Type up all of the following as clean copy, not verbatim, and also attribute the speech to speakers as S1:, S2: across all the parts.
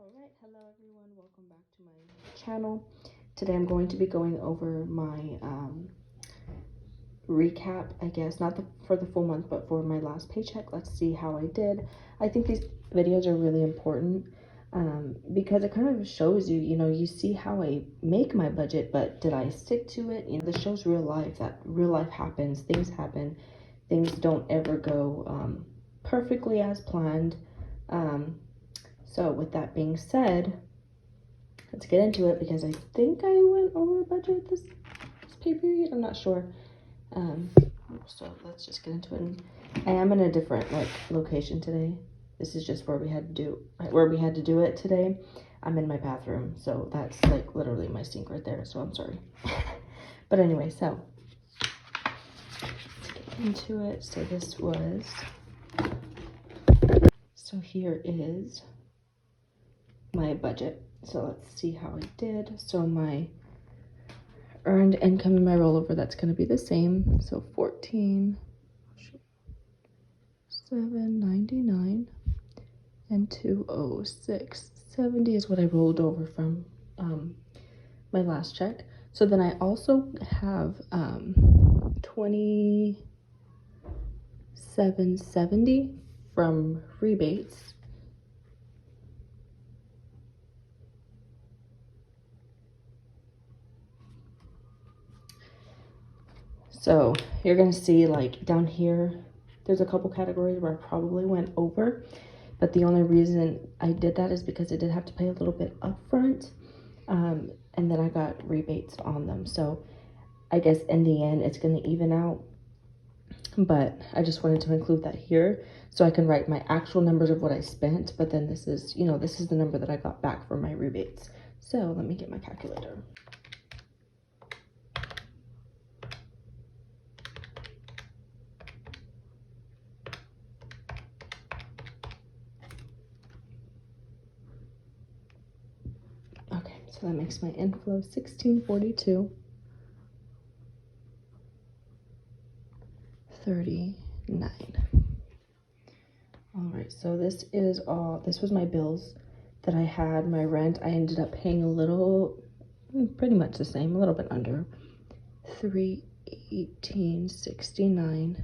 S1: Alright, hello everyone, welcome back to my channel. Today I'm going to be going over my recap, I guess, not for the full month, but for my last paycheck. Let's see how I did. I think these videos are really important because it kind of shows you, you see how I make my budget, but did I stick to it? This shows real life, that real life happens, things happen, things don't ever go perfectly as planned. So with that being said, let's get into it because I think I went over budget this pay period. I'm not sure. So let's just get into it. And I am in a different location today. This is just where we had to do it today. I'm in my bathroom, so that's literally my sink right there. So I'm sorry. But anyway, so let's get into it. So this was. So here is my budget. So let's see how I did. So my earned income and my rollover, that's going to be the same. So 14,799 and 206.70 is what I rolled over from my last check. So then I also have 27.70 from rebates. So you're gonna see down here, there's a couple categories where I probably went over, but the only reason I did that is because I did have to pay a little bit upfront, and then I got rebates on them. So I guess in the end, it's gonna even out, but I just wanted to include that here so I can write my actual numbers of what I spent, but then this is, this is the number that I got back from my rebates. So let me get my calculator. So that makes my inflow 1642.39. All right, so this was my bills that I had. My rent, I ended up paying pretty much the same, a little bit under, $318.69.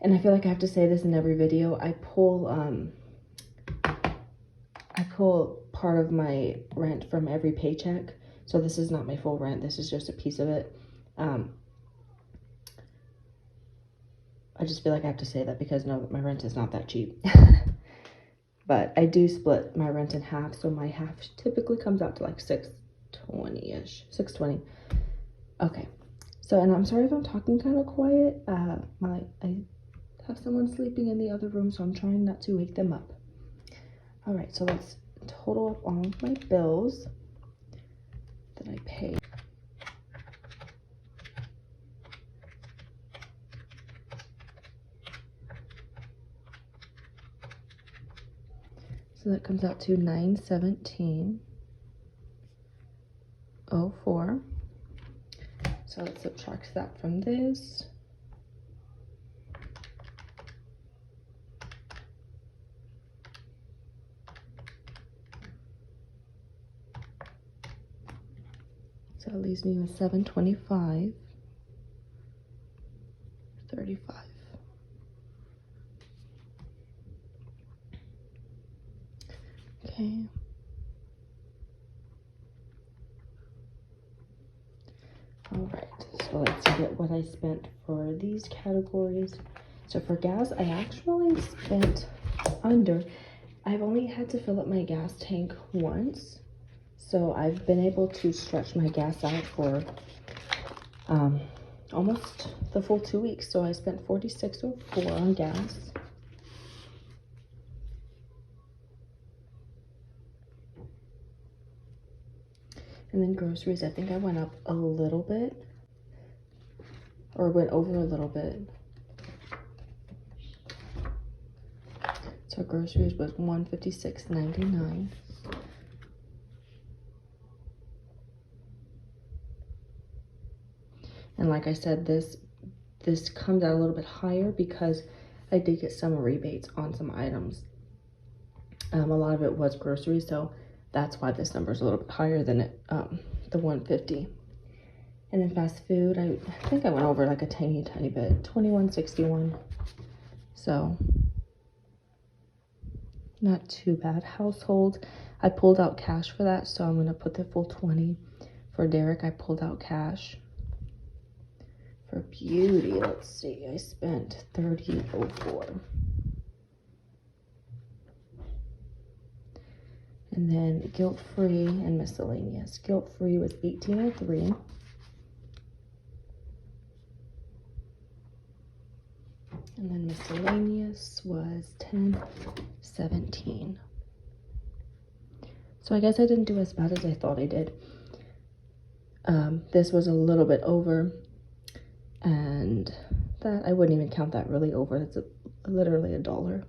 S1: And I feel like I have to say this in every video. I pull part of my rent from every paycheck. So this is not my full rent. This is just a piece of it. I just feel like I have to say that because no, my rent is not that cheap. But I do split my rent in half. So my half typically comes out to $620-ish, $620. Okay. So, and I'm sorry if I'm talking kind of quiet. I have someone sleeping in the other room, so I'm trying not to wake them up. All right, so let's total up all of my bills that I paid. So that comes out to $917.04. So let's subtract that from this. So it leaves me with $725.35. Okay. All right, so let's get what I spent for these categories. So for gas, I actually spent under. I've only had to fill up my gas tank once. So I've been able to stretch my gas out for almost the full 2 weeks. So I spent $46.04 on gas. And then groceries, I think I went up a little bit, or went over a little bit. So groceries was $156.99. And like I said, this comes out a little bit higher because I did get some rebates on some items. A lot of it was groceries, so that's why this number is a little bit higher than the 150. And then fast food, I think I went over like a tiny bit, 21.61. So not too bad. Household, I pulled out cash for that, so I'm gonna put the full 20. For Derek, I pulled out cash. For beauty, let's see, I spent 30.04. And then guilt-free and miscellaneous. Guilt-free was 18.03. And then miscellaneous was 10.17. So I guess I didn't do as bad as I thought I did. This was a little bit over, and that I wouldn't even count that really over. It's literally $1.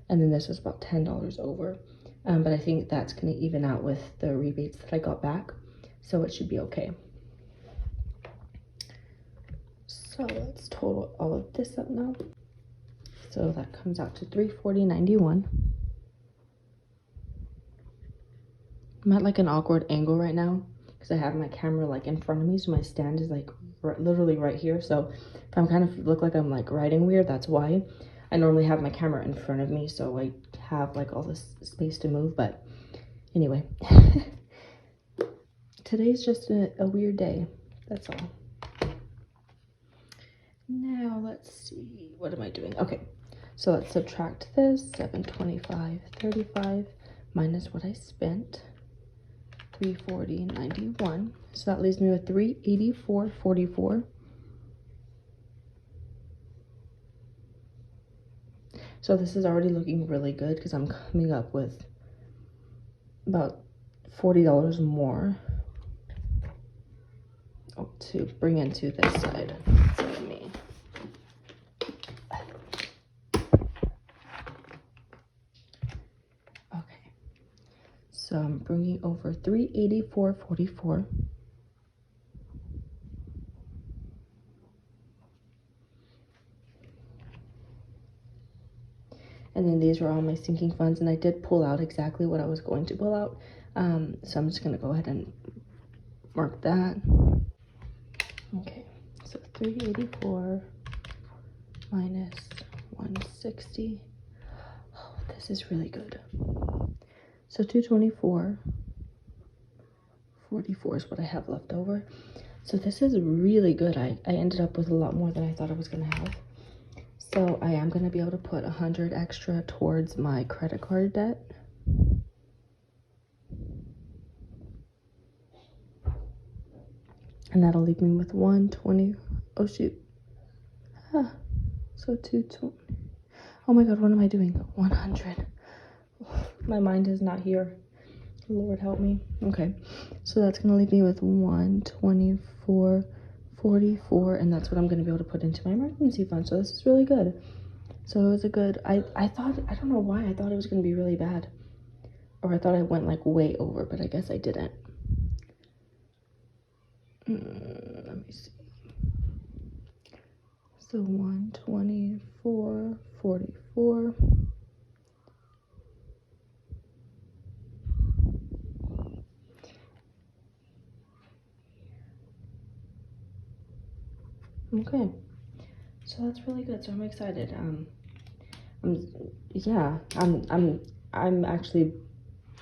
S1: And then this was about $10 over. But I think that's gonna even out with the rebates that I got back, so it should be okay. So let's total all of this up now. So that comes out to $340.91. I'm at like an awkward angle right now because I have my camera like in front of me, so my stand is like literally right here. So if I'm kind of look like I'm like writing weird, that's why. I normally have my camera in front of me, so I have like all this space to move. But anyway, today's just a weird day. That's all. Now let's see, what am I doing? Okay, so let's subtract this, 725.35 minus what I spent, 340.91. So that leaves me with 384.44. So this is already looking really good because I'm coming up with about $40 more to bring into this side. So let me. Okay, so I'm bringing over 384.44. And then these were all my sinking funds, and I did pull out exactly what I was going to pull out. So I'm just gonna go ahead and mark that. Okay, so 384 minus 160. Oh, this is really good. So 224.44 is what I have left over. So this is really good. I ended up with a lot more than I thought I was gonna have. So I am gonna be able to put 100 extra towards my credit card debt. And that'll leave me with 120. Oh shoot. So 220. Oh my god, what am I doing? 100. My mind is not here. Lord help me. Okay, so that's gonna leave me with 124.44, and that's what I'm gonna be able to put into my emergency fund. So this is really good. So it was a good, I thought, I don't know why I thought it was gonna be really bad, or I thought I went like way over, but I guess I didn't. Let me see. So 124.44. Okay, so that's really good. So I'm excited. I'm actually,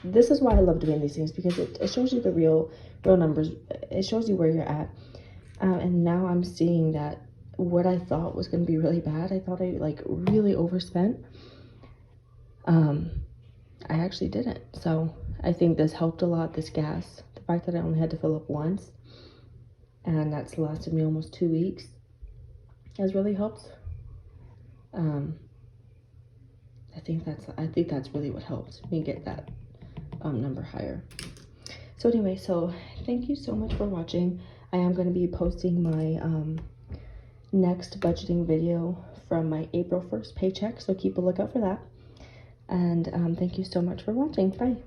S1: this is why I love doing these things, because it shows you the real numbers. It shows you where you're at. And now I'm seeing that what I thought was going to be really bad, I thought I like really overspent. I actually didn't. So I think this helped a lot, this gas. The fact that I only had to fill up once, and that's lasted me almost 2 weeks, has really helped. I think that's really what helped me get that number higher. So anyway, so thank you so much for watching. I am going to be posting my next budgeting video from my April 1st paycheck, so keep a lookout for that. And thank you so much for watching. Bye.